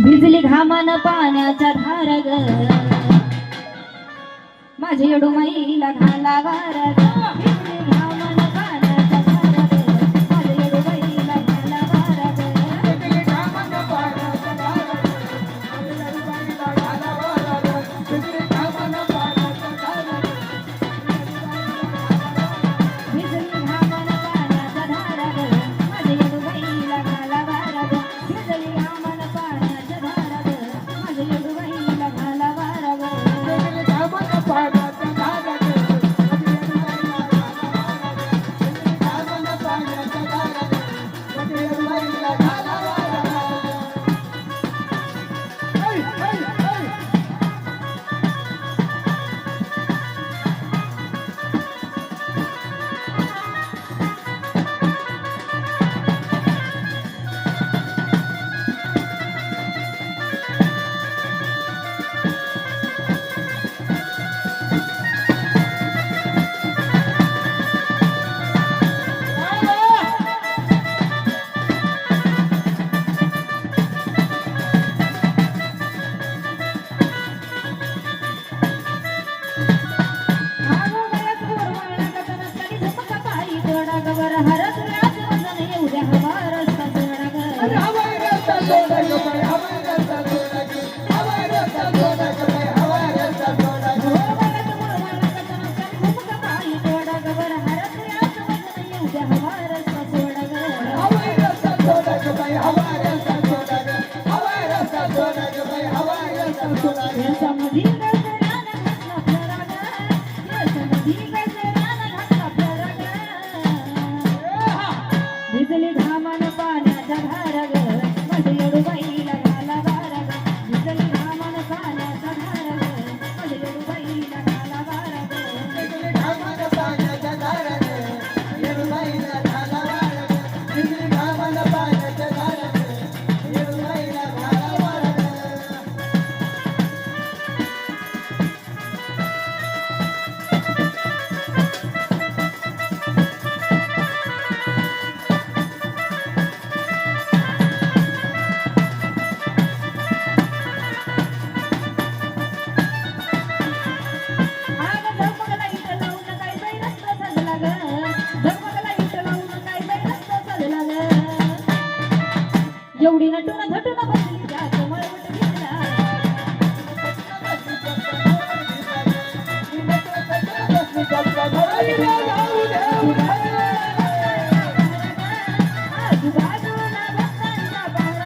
भिजली घामान पाण्याच्या धार ग माझे येडूबाईला घाला वार ग भिजली घामान पाण्याच्या धार ग माझे येडूबाईला घाला वार ग भिजली घामान पाण्याच्या धार ग माझे येडूबाईला घाला वार ग भिजली घामान पाण्याच्या धार ग भिजली घामान पाण्याच्या धार ग माझे येडूबाईला घाला वार ग भिजली घामान पाण्याच्या धार ग माझे येडूबाईला घाला वार ग भिजली घामान पाण्याच्या धार ग माझे येडूबाईला घाला वार ग ऐ ऐ ऐ भिजली घामान पाण्याच्या धार ग माझे येडूबाईला घाला वार ग भिजली घामान पाण्याच्या धार ग माझे येडूबाईला घाला वार ग भिजली घामान पाण्याच्या धार ग येडूबाईला घाला वार ग भिजली घामान पाण्याच्या धार ग येडूबाईला घाला वार ग एवढी नटून धटून बसली त्यात मळवट घेतला जाऊ दे